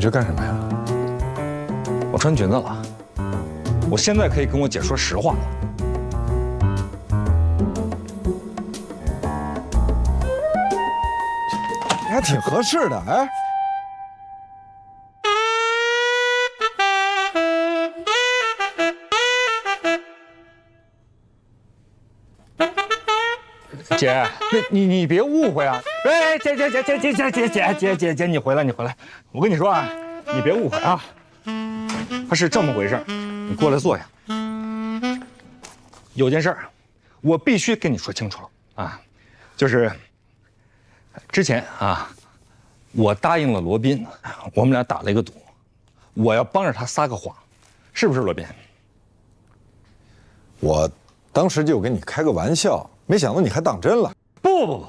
这干什么呀？我穿裙子了，我现在可以跟我姐说实话了。还挺合适的，哎。姐，你别误会啊！哎，姐，你回来，我跟你说啊，你别误会啊，他是这么回事，你过来坐下。有件事儿，我必须跟你说清楚了啊，就是之前啊，我答应了罗宾，我们俩打了一个赌，我要帮着他撒个谎，是不是罗宾？我当时就跟你开个玩笑。没想到你还当真了！不，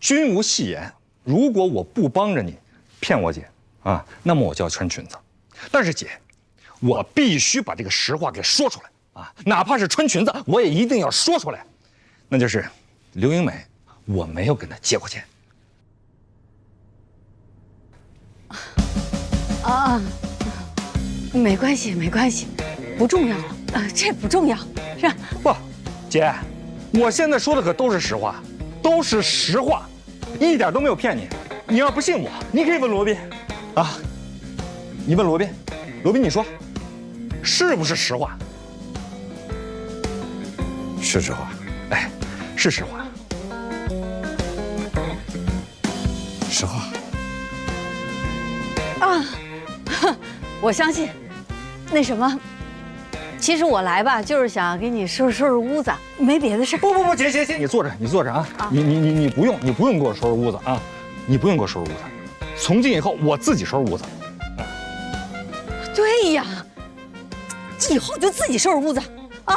君无戏言。如果我不帮着你骗我姐啊，那么我就要穿裙子。但是姐，我必须把这个实话给说出来啊，哪怕是穿裙子，我也一定要说出来。那就是刘英美，我没有跟她借过钱。啊，没关系，不重要了这不重要，是吧？不，姐。我现在说的可都是实话，都是实话，一点都没有骗你。你要不信我，你可以问罗宾，啊，你问罗宾，罗宾你说，是不是实话？是实话。哎，是实话。实话。啊，我相信。那什么。其实我来吧，就是想给你收拾屋子，没别的事儿。不，姐，你坐着啊！你不用给我收拾屋子啊！你不用给我收拾屋子，从今以后我自己收拾屋子。对呀，以后就自己收拾屋子啊！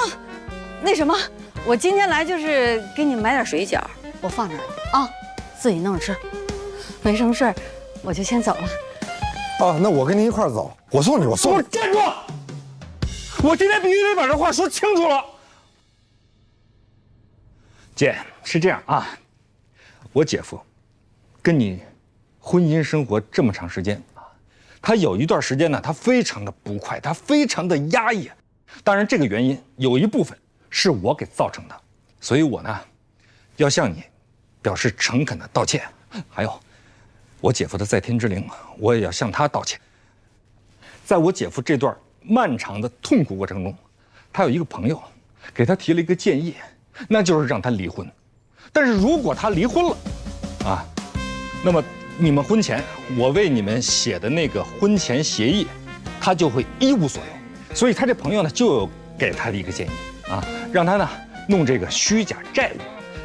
那什么，我今天来就是给你买点水饺，我放这儿了啊，自己弄着吃。没什么事儿，我就先走了。啊，那我跟您一块儿走，我送你。站住！我今天必须得把这话说清楚了。姐，是这样啊，我姐夫跟你婚姻生活这么长时间啊，他有一段时间呢，他非常的不快，他非常的压抑。当然，这个原因有一部分是我给造成的，所以我呢，要向你表示诚恳的道歉。还有，我姐夫的在天之灵，我也要向他道歉。在我姐夫这段漫长的痛苦过程中，他有一个朋友给他提了一个建议，那就是让他离婚。但是如果他离婚了，啊，那么你们婚前我为你们写的那个婚前协议，他就会一无所有。所以他这朋友呢，就有给他的一个建议啊，让他呢弄这个虚假债务。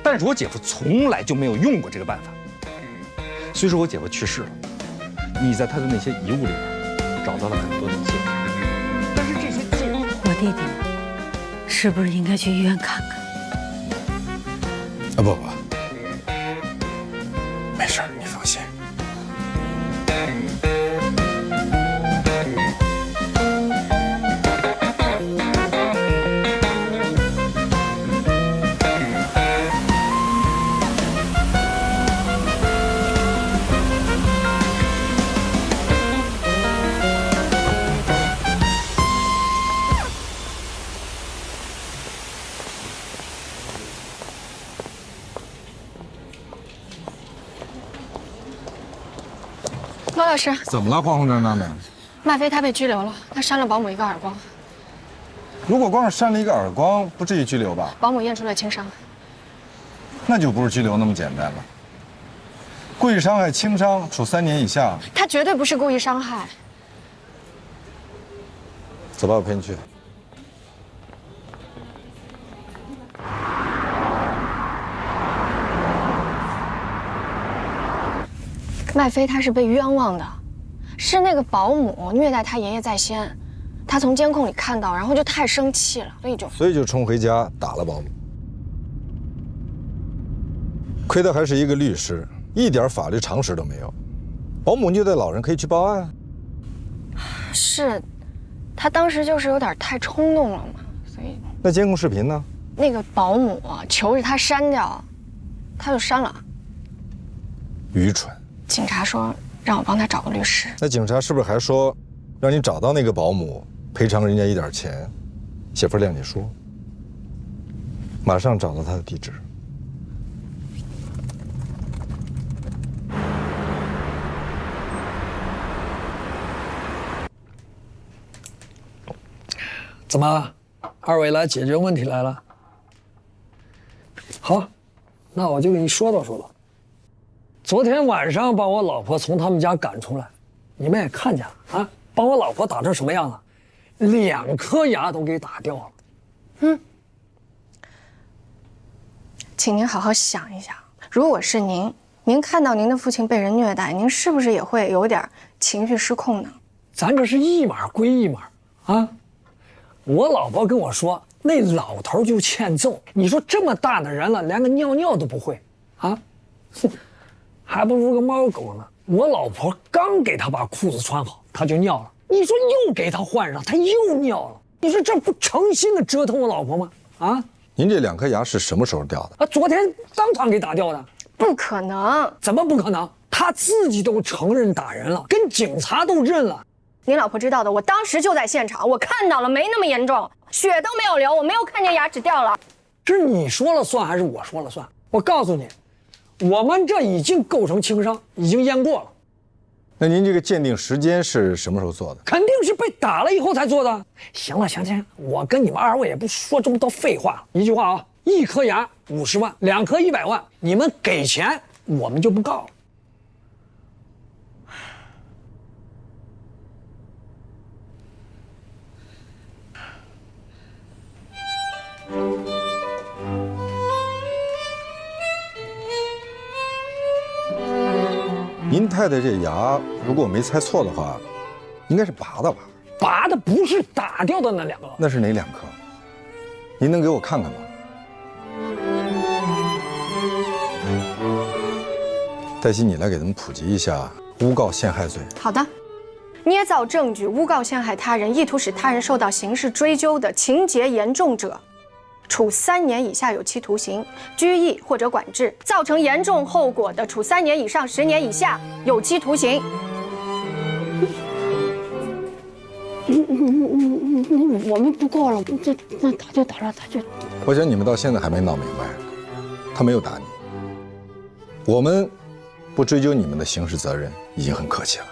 但是我姐夫从来就没有用过这个办法。虽说我姐夫去世了，你在他的那些遗物里边找到了很多的记录。我弟弟是不是应该去医院看看？啊不，没事儿，你放心。罗老师，怎么了？慌慌张张的。麦飞他被拘留了，他扇了保姆一个耳光。如果光是扇了一个耳光，不至于拘留吧？保姆验出了轻伤。那就不是拘留那么简单了。故意伤害轻伤，处3年以下。他绝对不是故意伤害。走吧，我陪你去。麦飞他是被冤枉的，是那个保姆虐待他爷爷在先，他从监控里看到，然后就太生气了，所以就冲回家打了保姆。亏他还是一个律师，一点法律常识都没有。保姆虐待老人可以去报案。是，他当时就是有点太冲动了嘛，所以。那监控视频呢？那个保姆求着他删掉，他就删了。愚蠢。警察说让我帮他找个律师。那警察是不是还说，让你找到那个保姆，赔偿人家一点钱，写份谅解书？马上找到他的地址。怎么，二位来解决问题来了？好，那我就给你说道说道。昨天晚上把我老婆从他们家赶出来，你们也看见了啊，把我老婆打成什么样了？2颗牙都给打掉了。请您好好想一想，如果是您看到您的父亲被人虐待，您是不是也会有点情绪失控呢？咱这是一码归一码啊。我老婆跟我说，那老头就欠揍。你说这么大的人了，连个尿尿都不会，啊，哼，还不如个猫狗呢。我老婆刚给他把裤子穿好，他就尿了。你说又给他换上，他又尿了。你说这不诚心的折腾我老婆吗？啊？您这2颗牙是什么时候掉的？啊，昨天当场给打掉的。不可能！怎么不可能？他自己都承认打人了，跟警察都认了。您老婆知道的，我当时就在现场，我看到了，没那么严重，血都没有流，我没有看见牙齿掉了。这是你说了算还是我说了算？我告诉你，我们这已经构成轻伤，已经验过了。那您这个鉴定时间是什么时候做的？肯定是被打了以后才做的。行了，行，我跟你们2位也不说这么多废话了。一句话啊，1颗牙50万，2颗100万，你们给钱，我们就不告了。您太太这牙，如果我没猜错的话，应该是拔的吧？拔的不是打掉的那2个。那是哪2颗？您能给我看看吗？黛西，你来给他们普及一下诬告陷害罪。好的，捏造证据、诬告陷害他人，意图使他人受到刑事追究的，情节严重者，处3年以下有期徒刑、拘役或者管制；造成严重后果的，处3年以上10年以下有期徒刑。我们不告了，那打就打了，他就。我想你们到现在还没闹明白，他没有打你，我们不追究你们的刑事责任已经很客气了。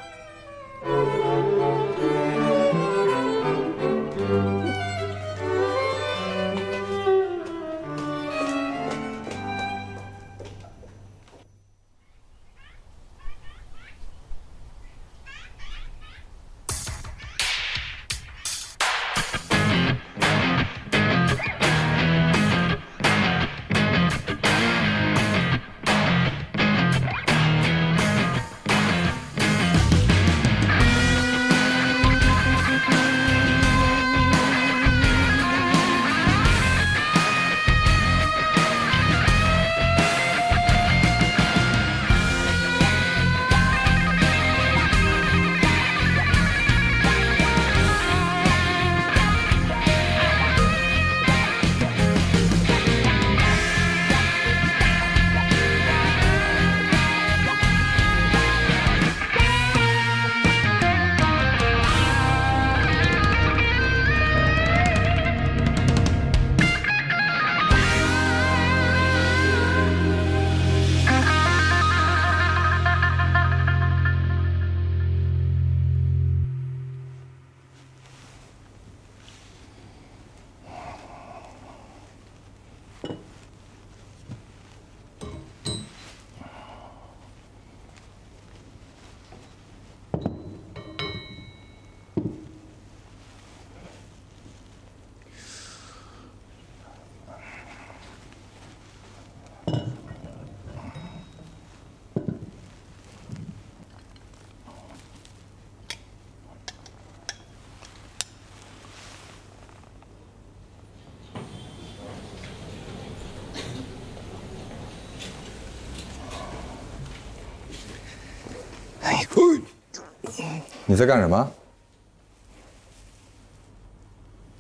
你在干什么？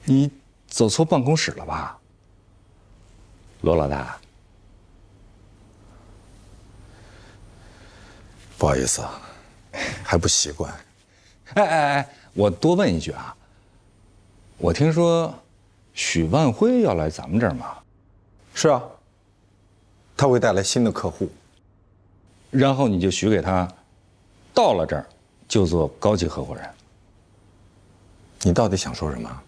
你走错办公室了吧，罗老大？不好意思啊，还不习惯。哎，我多问一句啊，我听说许万辉要来咱们这儿吗？是啊，他会带来新的客户，然后你就许给他，到了这儿就做高级合伙人。你到底想说什么？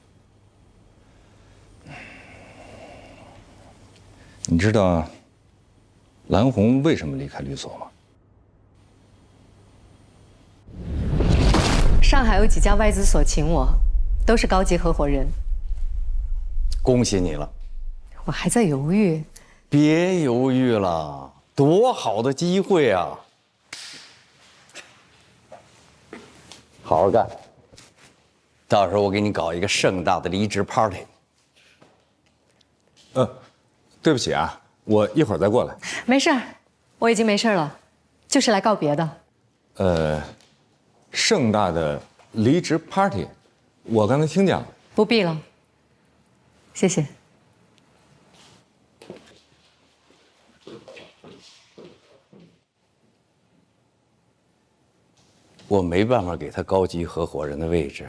你知道蓝红为什么离开律所吗？上海有几家外资所请我，都是高级合伙人。恭喜你了，我还在犹豫。别犹豫了，多好的机会啊！好好干，到时候我给你搞一个盛大的离职 party。对不起啊，我一会儿再过来。没事儿，我已经没事了，就是来告别的。盛大的离职 party， 我刚才听见了。不必了，谢谢。我没办法给他高级合伙人的位置，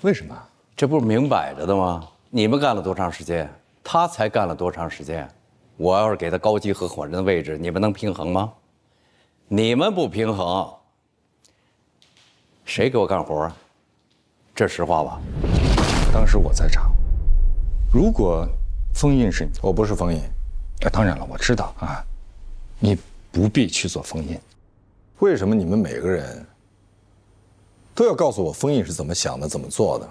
为什么？这不是明摆着的吗？你们干了多长时间，他才干了多长时间？我要是给他高级合伙人的位置，你们能平衡吗？你们不平衡，谁给我干活啊？这实话吧？当时我在场，如果封印是你，我不是封印。当然了，我知道啊，你不必去做封印。为什么你们每个人都要告诉我封印是怎么想的、怎么做的？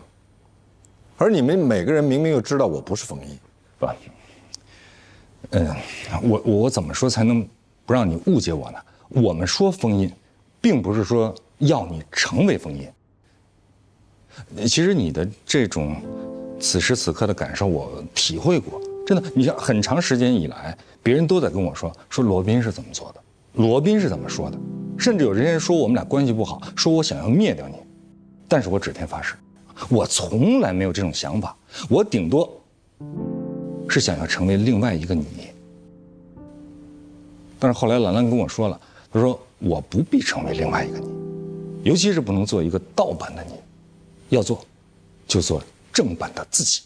而你们每个人明明又知道我不是封印。不，我怎么说才能不让你误解我呢？我们说封印，并不是说要你成为封印。其实你的这种此时此刻的感受，我体会过。真的，你像很长时间以来，别人都在跟我说罗宾是怎么做的，罗宾是怎么说的，甚至有人说我们俩关系不好，说我想要灭掉你。但是我指天发誓，我从来没有这种想法，我顶多是想要成为另外一个你。但是后来兰兰跟我说了，她说我不必成为另外一个你，尤其是不能做一个盗版的你，要做就做正版的自己。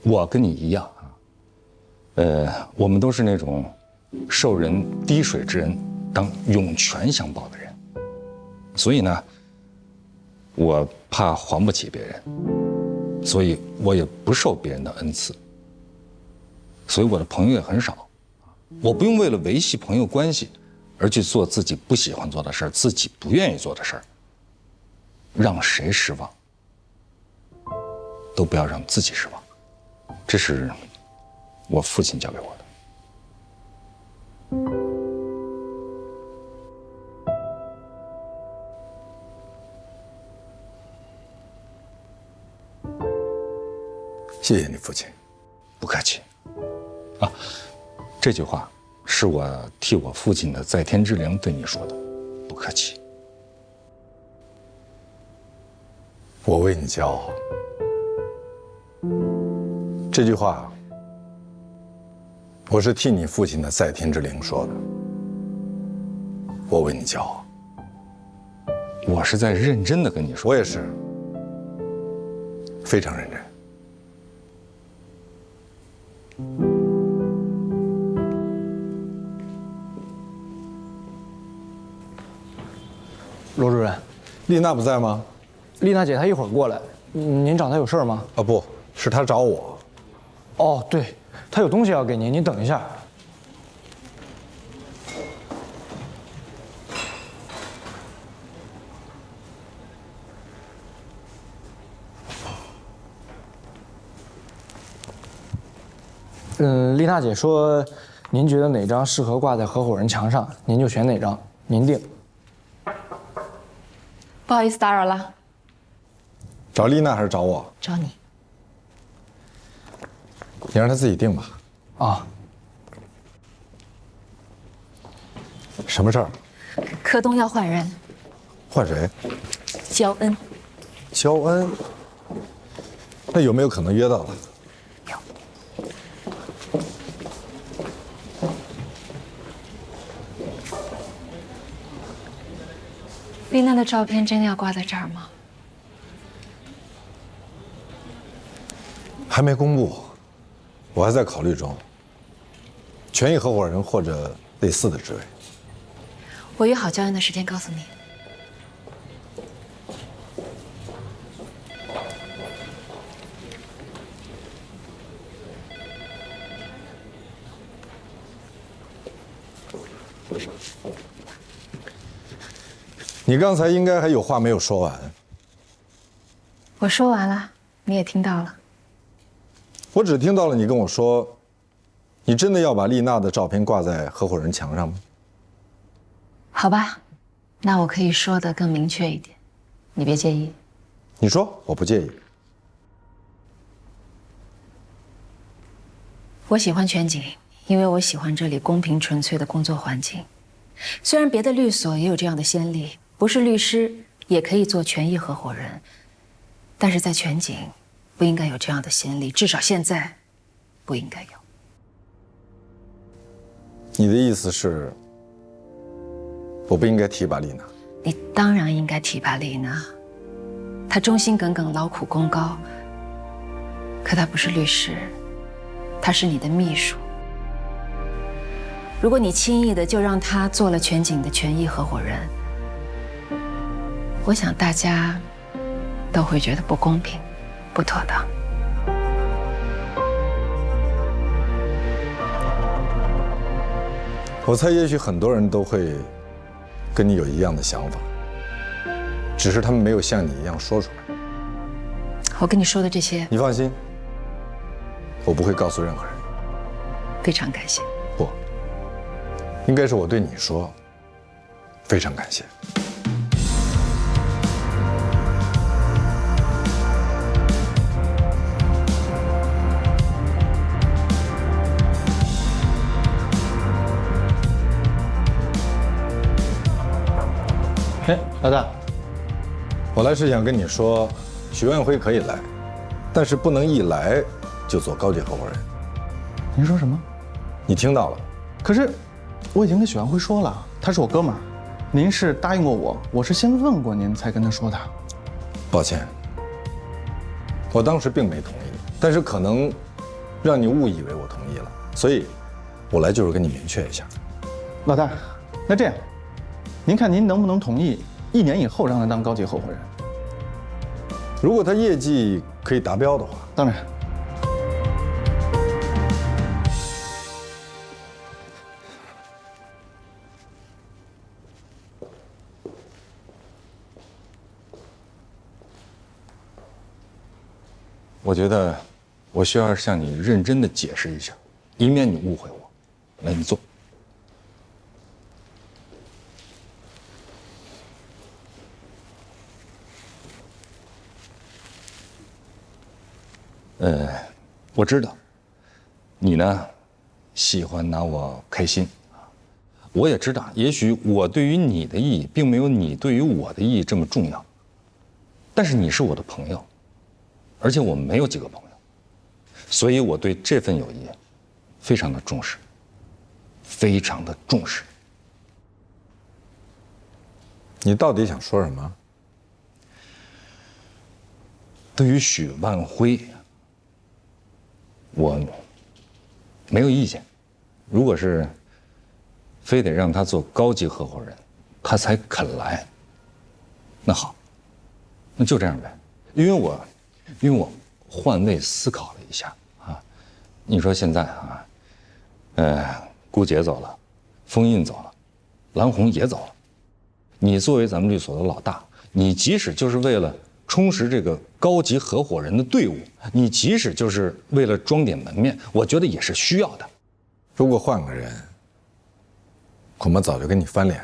我跟你一样啊，我们都是那种受人滴水之恩当涌泉相报的人，所以呢，我怕还不起别人，所以我也不受别人的恩赐，所以我的朋友也很少。我不用为了维系朋友关系而去做自己不喜欢做的事儿，自己不愿意做的事儿，让谁失望都不要让自己失望，这是我父亲教给我的。谢谢你父亲。不客气。啊，这句话是我替我父亲的在天之灵对你说的，不客气。我为你骄傲。这句话，我是替你父亲的在天之灵说的。我为你骄傲。我是在认真的跟你说。我也是，非常认真。罗主任，丽娜不在吗？丽娜姐她一会儿过来，您找她有事儿吗？啊，不是她找我。哦，对，她有东西要给您，您等一下。丽娜姐说，您觉得哪张适合挂在合伙人墙上，您就选哪张，您定。不好意思打扰了，找丽娜还是找我？找你。你让她自己定吧。啊，什么事儿？柯东要换人，换谁？焦恩。焦恩。那有没有可能约到他？丽娜的照片真的要挂在这儿吗？还没公布，我还在考虑中。权益合伙人或者类似的职位。我约好交案的时间告诉你。你刚才应该还有话没有说完。我说完了，你也听到了。我只听到了你跟我说，你真的要把丽娜的照片挂在合伙人墙上吗？好吧，那我可以说的更明确一点，你别介意。你说，我不介意。我喜欢全景，因为我喜欢这里公平纯粹的工作环境。虽然别的律所也有这样的先例，不是律师也可以做权益合伙人，但是在全景不应该有这样的先例，至少现在不应该有。你的意思是，我不应该提拔丽娜？你当然应该提拔丽娜，她忠心耿耿、劳苦功高，可她不是律师，她是你的秘书。如果你轻易的就让她做了全景的权益合伙人，我想大家都会觉得不公平、不妥当。我猜，也许很多人都会跟你有一样的想法，只是他们没有像你一样说出来。我跟你说的这些，你放心，我不会告诉任何人。非常感谢。不，应该是我对你说，非常感谢。哎，老大，我来是想跟你说，许万辉可以来，但是不能一来就做高级合伙人。您说什么？你听到了？可是我已经跟许万辉说了，他是我哥们儿。您是答应过我，我是先问过您才跟他说的。抱歉，我当时并没同意，但是可能让你误以为我同意了，所以我来就是跟你明确一下。老大，那这样，您看您能不能同意1年以后让他当高级合伙人？如果他业绩可以达标的话，当然。我觉得我需要向你认真的解释一下，以免你误会我。来，你坐。我知道，你呢，喜欢拿我开心，我也知道，也许我对于你的意义，并没有你对于我的意义这么重要。但是你是我的朋友，而且我没有几个朋友，所以我对这份友谊非常的重视，非常的重视。你到底想说什么？对于许万辉，我没有意见。如果是非得让他做高级合伙人，他才肯来，那好，那就这样呗。因为我换位思考了一下啊，你说现在啊，顾姐走了，封印走了，蓝红也走了，你作为咱们律所的老大，你即使就是为了充实这个高级合伙人的队伍，你即使就是为了装点门面，我觉得也是需要的。如果换个人，恐怕早就跟你翻脸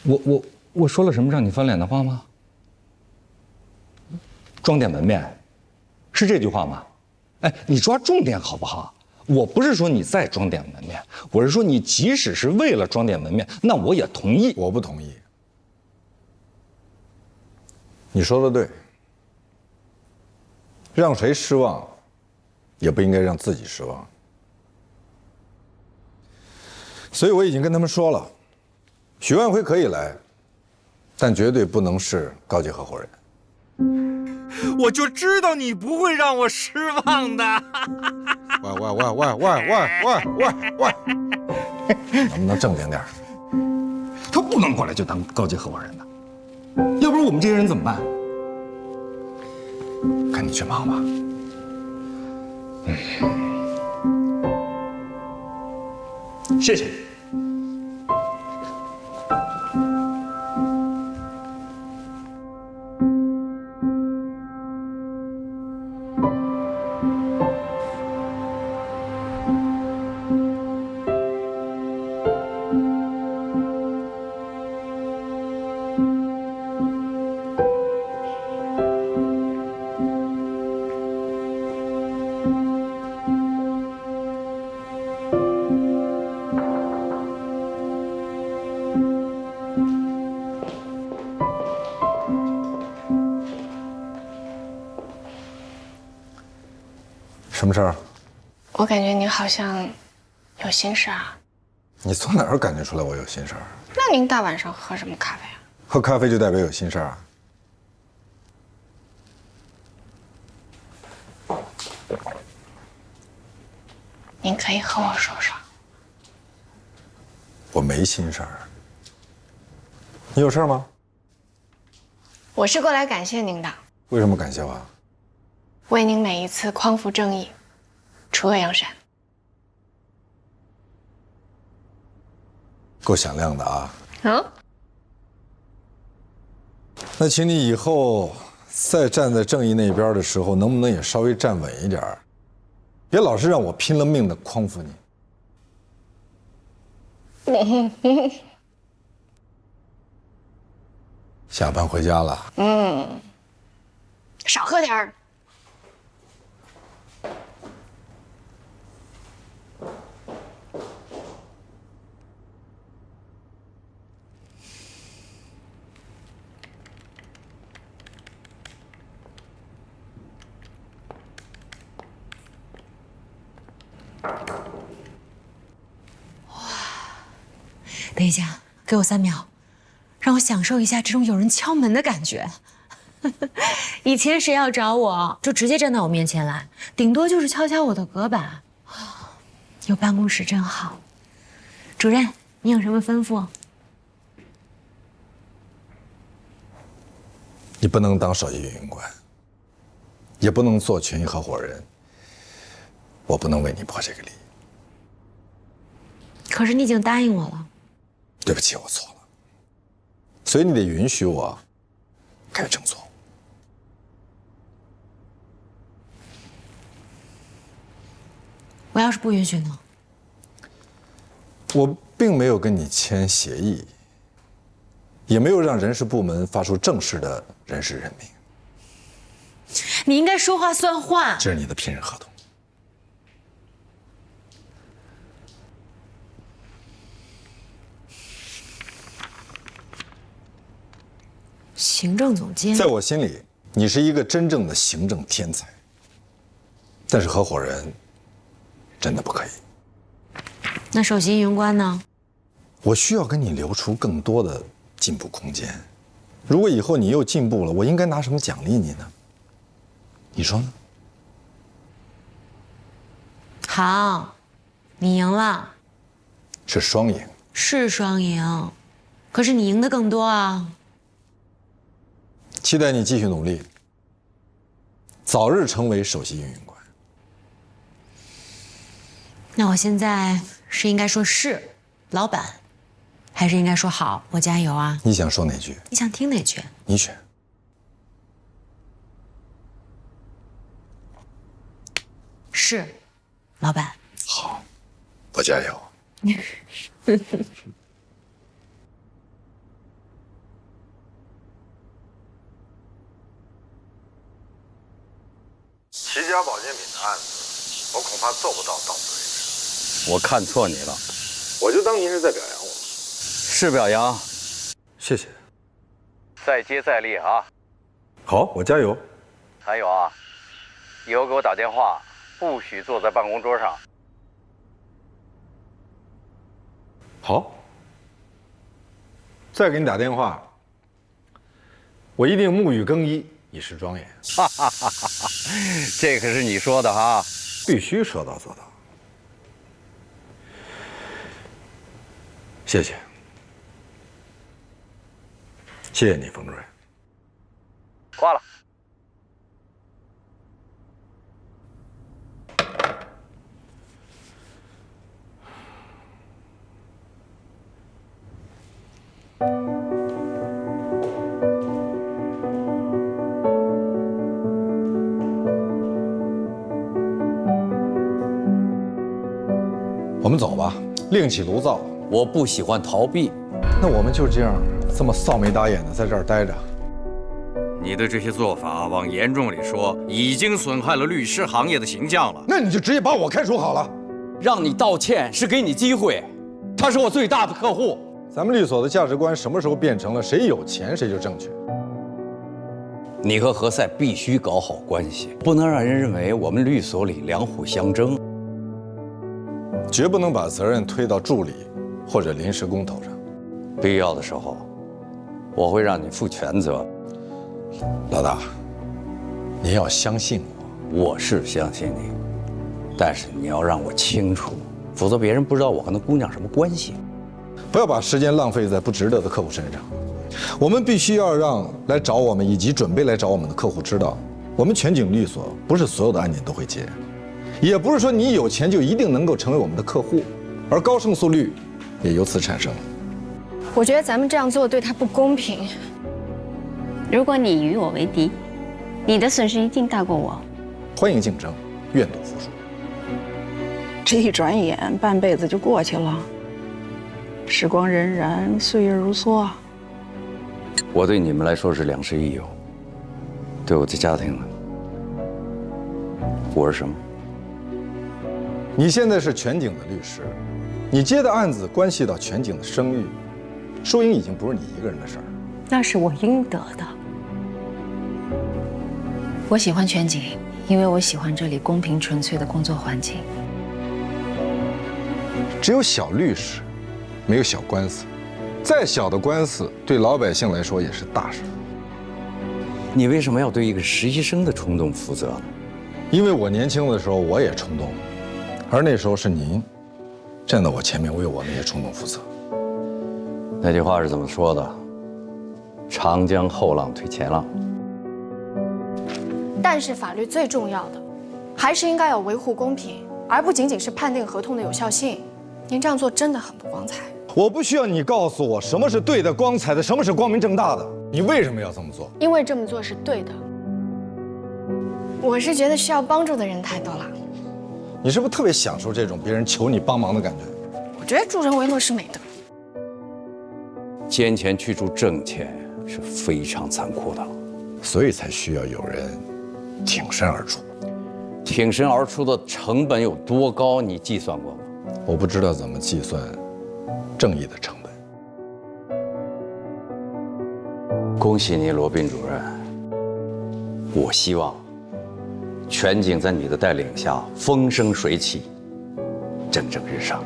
了。我说了什么让你翻脸的话吗？装点门面，是这句话吗？哎，你抓重点好不好？我不是说你再装点门面，我是说你即使是为了装点门面，那我也同意。我不同意。你说的对，让谁失望，也不应该让自己失望。所以我已经跟他们说了，许万辉可以来，但绝对不能是高级合伙人。我就知道你不会让我失望的。喂，能不能正经点？他不能过来就当高级合伙人的，要不然我们这些人怎么办？赶紧去忙吧。谢谢。什么事儿？我感觉您好像有心事啊。你从哪儿感觉出来我有心事儿？那您大晚上喝什么咖啡啊？喝咖啡就代表有心事儿啊？您可以和我说说。我没心事儿。你有事儿吗？我是过来感谢您的，为什么感谢我？为您每一次匡扶正义，除恶扬善。够响亮的啊！嗯。那请你以后再站在正义那边的时候，能不能也稍微站稳一点儿？别老是让我拼了命的匡扶你。下班回家了。少喝点儿。等一下，给我3秒，让我享受一下这种有人敲门的感觉。以前谁要找我，就直接站到我面前来，顶多就是敲敲我的隔板。有办公室真好。主任，你有什么吩咐？你不能当首席运营官，也不能做权益合伙人。我不能为你破这个例。可是你已经答应我了。对不起，我错了。所以你得允许我改正错误。我要是不允许呢？我并没有跟你签协议，也没有让人事部门发出正式的人事任命。你应该说话算话。这是你的聘任合同。行政总监，在我心里，你是一个真正的行政天才。但是合伙人真的不可以。那首席运营官呢？我需要跟你留出更多的进步空间。如果以后你又进步了，我应该拿什么奖励你呢？你说呢？好，你赢了。是双赢。是双赢，可是你赢的更多啊。期待你继续努力，早日成为首席运营官。那我现在是应该说是老板，还是应该说好我加油啊？你想说哪句？你想听哪句？你选。是，老板。好，我加油。齐家保健品的案子，我恐怕做不到此为止。我看错你了，我就当您是在表扬我。是表扬。谢谢。再接再厉啊！好，我加油。还有啊，以后给我打电话，不许坐在办公桌上。好。再给你打电话，我一定沐浴更衣，以示庄严。哈哈哈哈！这可是你说的哈，必须说到做到。谢谢，谢谢你，冯主任。挂了。我们走吧，另起炉灶。我不喜欢逃避。那我们就这样，这么臊眉打眼的在这儿待着。你的这些做法，往严重里说，已经损害了律师行业的形象了。那你就直接把我开除好了。让你道歉是给你机会，他是我最大的客户。咱们律所的价值观什么时候变成了谁有钱谁就正确？你和何塞必须搞好关系，不能让人认为我们律所里两虎相争。绝不能把责任推到助理或者临时工头上。必要的时候，我会让你负全责。老大，您要相信我。我是相信你，但是你要让我清楚，否则别人不知道我和那姑娘什么关系。不要把时间浪费在不值得的客户身上。我们必须要让来找我们以及准备来找我们的客户知道，我们全景律所不是所有的案件都会接，也不是说你有钱就一定能够成为我们的客户，而高胜诉率也由此产生。我觉得咱们这样做对他不公平。如果你与我为敌，你的损失一定大过我。欢迎竞争，愿赌服输。这一转眼，半辈子就过去了，时光荏苒，岁月如梭。我对你们来说是良师益友，对我的家庭呢，我是什么？你现在是全景的律师，你接的案子关系到全景的声誉，输赢已经不是你一个人的事儿。那是我应得的。我喜欢全景，因为我喜欢这里公平纯粹的工作环境。只有小律师，没有小官司。再小的官司，对老百姓来说也是大事。你为什么要对一个实习生的冲动负责呢？因为我年轻的时候我也冲动，而那时候是您站在我前面为我那些冲动负责。那句话是怎么说的？长江后浪推前浪。但是法律最重要的，还是应该要维护公平，而不仅仅是判定合同的有效性。您这样做真的很不光彩。我不需要你告诉我什么是对的、光彩的，什么是光明正大的。你为什么要这么做？因为这么做是对的。我是觉得需要帮助的人太多了。你是不是特别享受这种别人求你帮忙的感觉？我觉得助人为乐是美德。奸钱去除正钱是非常残酷的，所以才需要有人挺身而出。挺身而出的成本有多高？你计算过吗？我不知道怎么计算正义的成本。恭喜你，罗宾主任。我希望全景在你的带领下风生水起，蒸蒸日上。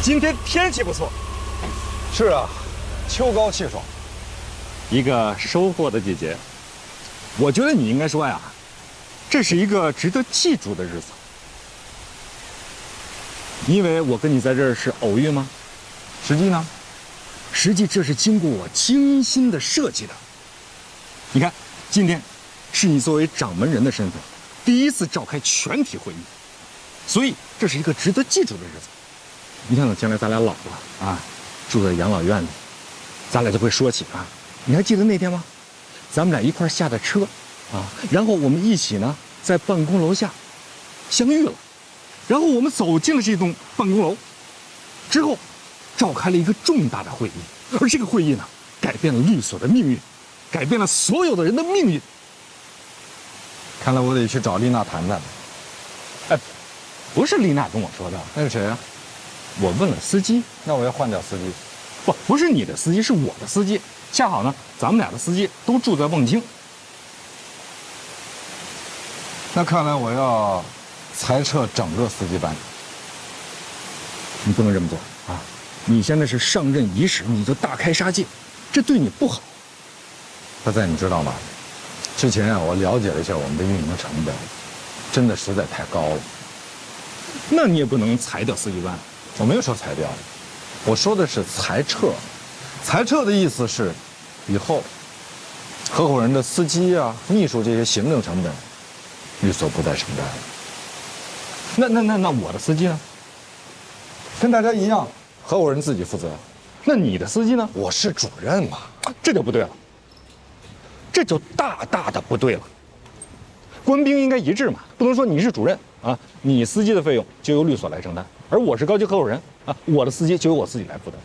今天天气不错。是啊，秋高气爽，一个收获的季节。我觉得你应该说呀，这是一个值得记住的日子。因为我跟你在这儿是偶遇吗？实际呢？实际这是经过我精心的设计的。你看，今天是你作为掌门人的身份，第一次召开全体会议，所以这是一个值得记住的日子。你看等将来咱俩老了啊，住在养老院里，咱俩就会说起啊。你还记得那天吗？咱们俩一块下的车啊，然后我们一起呢在办公楼下相遇了，然后我们走进了这栋办公楼，之后召开了一个重大的会议，而这个会议呢改变了律所的命运，改变了所有的人的命运。看来我得去找丽娜谈谈。哎，不是丽娜跟我说的，那是谁啊？我问了司机。那我要换掉司机。不是你的司机，是我的司机。恰好呢，咱们俩的司机都住在望京。那看来我要裁撤整个司机班。你不能这么做啊！你现在是上任伊始，你就大开杀戒，这对你不好。大在，你知道吗？之前啊，我了解了一下我们的运营成本，真的实在太高了。那你也不能裁掉司机班。我没有说裁掉，我说的是裁撤。裁撤的意思是，以后合伙人的司机啊、秘书这些行政成本，律所不再承担了。那我的司机呢？跟大家一样，合伙人自己负责。那你的司机呢？我是主任嘛，这就不对了，这就大大的不对了。官兵应该一致嘛，不能说你是主任啊，你司机的费用就由律所来承担，而我是高级合伙人啊，我的司机就由我自己来负担。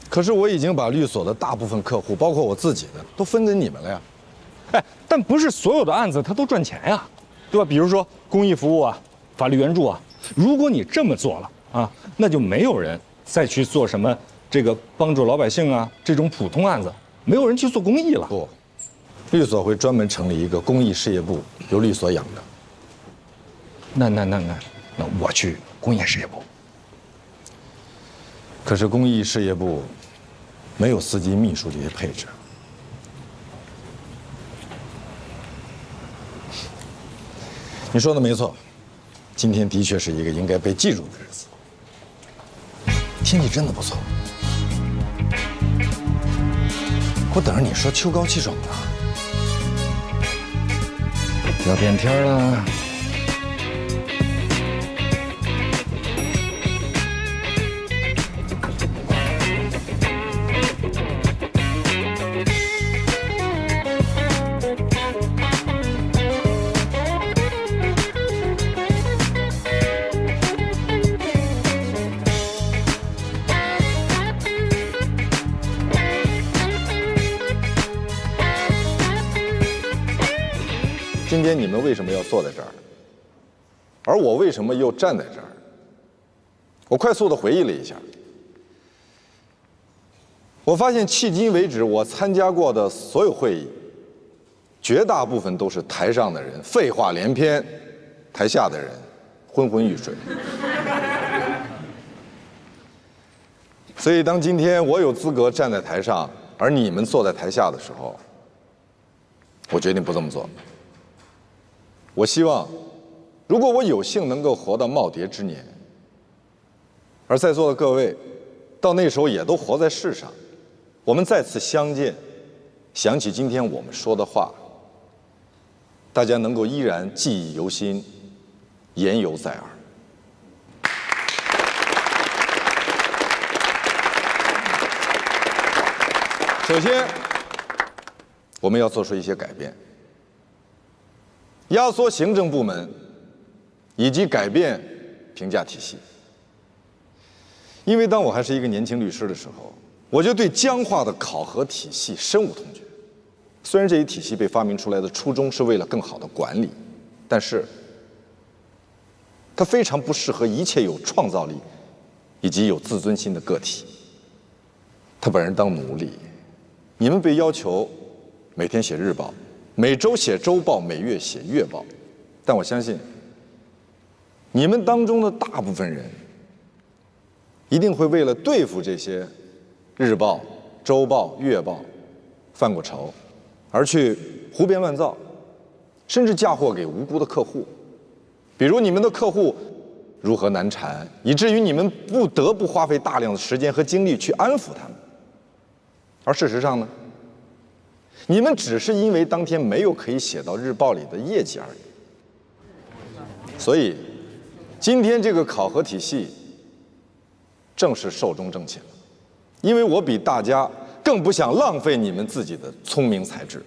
可是我已经把律所的大部分客户，包括我自己的，都分给你们了呀。哎，但不是所有的案子它都赚钱呀，对吧？比如说公益服务啊、法律援助啊，如果你这么做了啊，那就没有人再去做什么这个帮助老百姓啊这种普通案子，没有人去做公益了。不，律所会专门成立一个公益事业部，由律所养着。那我去公益事业部。可是公益事业部没有司机、秘书这些配置。你说的没错，今天的确是一个应该被记住的日子。天气真的不错，我等着你说秋高气爽呢。要变天了。今天你们为什么要坐在这儿？而我为什么又站在这儿？我快速地回忆了一下，我发现迄今为止我参加过的所有会议，绝大部分都是台上的人废话连篇，台下的人昏昏欲睡。所以当今天我有资格站在台上，而你们坐在台下的时候，我决定不这么做。我希望，如果我有幸能够活到耄耋之年，而在座的各位，到那时候也都活在世上，我们再次相见，想起今天我们说的话，大家能够依然记忆犹新，言犹在耳。首先，我们要做出一些改变。压缩行政部门，以及改变评价体系。因为当我还是一个年轻律师的时候，我就对僵化的考核体系深恶痛绝。虽然这一体系被发明出来的初衷是为了更好的管理，但是它非常不适合一切有创造力以及有自尊心的个体。他把人当奴隶。你们被要求每天写日报，每周写周报，每月写月报，但我相信，你们当中的大部分人一定会为了对付这些日报、周报、月报犯过愁，而去胡编乱造，甚至嫁祸给无辜的客户。比如你们的客户如何难缠，以至于你们不得不花费大量的时间和精力去安抚他们。而事实上呢，你们只是因为当天没有可以写到日报里的业绩而已。所以，今天这个考核体系正是寿终正寝了，因为我比大家更不想浪费你们自己的聪明才智。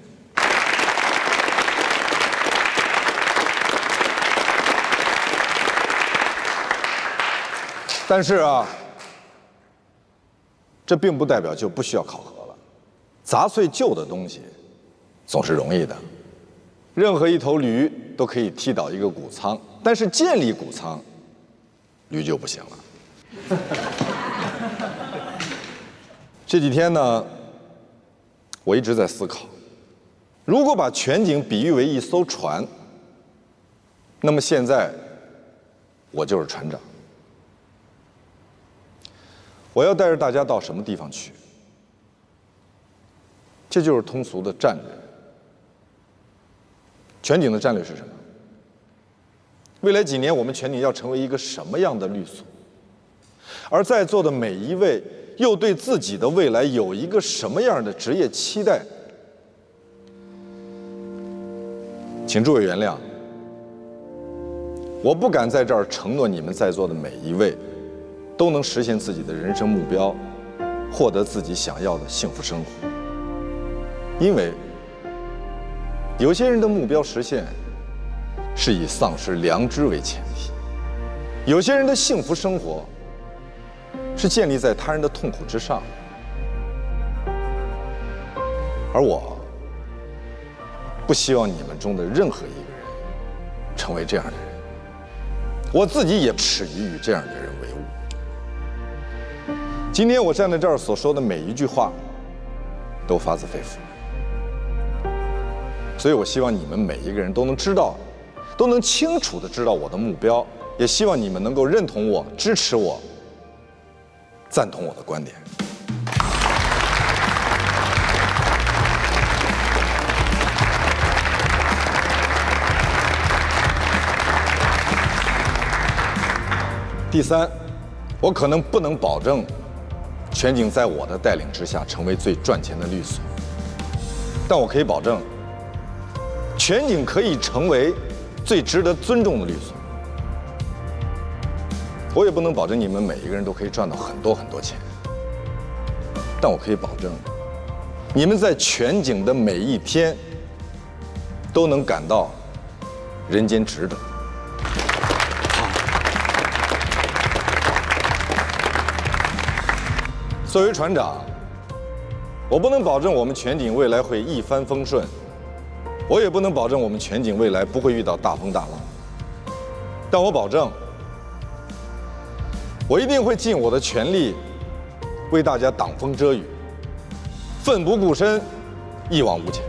但是啊，这并不代表就不需要考核了。砸碎旧的东西总是容易的，任何一头驴都可以踢倒一个谷仓，但是建立谷仓，驴就不行了。这几天呢，我一直在思考，如果把全景比喻为一艘船，那么现在我就是船长。我要带着大家到什么地方去？这就是通俗的战略。全景的战略是什么？未来几年，我们全景要成为一个什么样的律所？而在座的每一位又对自己的未来有一个什么样的职业期待？请诸位原谅，我不敢在这儿承诺你们在座的每一位都能实现自己的人生目标，获得自己想要的幸福生活。因为有些人的目标实现是以丧失良知为前提，有些人的幸福生活是建立在他人的痛苦之上。而我不希望你们中的任何一个人成为这样的人，我自己也耻于与这样的人为伍。今天我站在这儿所说的每一句话，都发自肺腑。所以我希望你们每一个人都能知道，都能清楚地知道我的目标，也希望你们能够认同我、支持我、赞同我的观点。第三，我可能不能保证全景在我的带领之下成为最赚钱的律所，但我可以保证，全景可以成为最值得尊重的律所。我也不能保证你们每一个人都可以赚到很多很多钱，但我可以保证，你们在全景的每一天都能感到人间值得。作为船长，我不能保证我们全景未来会一帆风顺，我也不能保证我们全景未来不会遇到大风大浪，但我保证，我一定会尽我的全力，为大家挡风遮雨，奋不顾身，一往无前。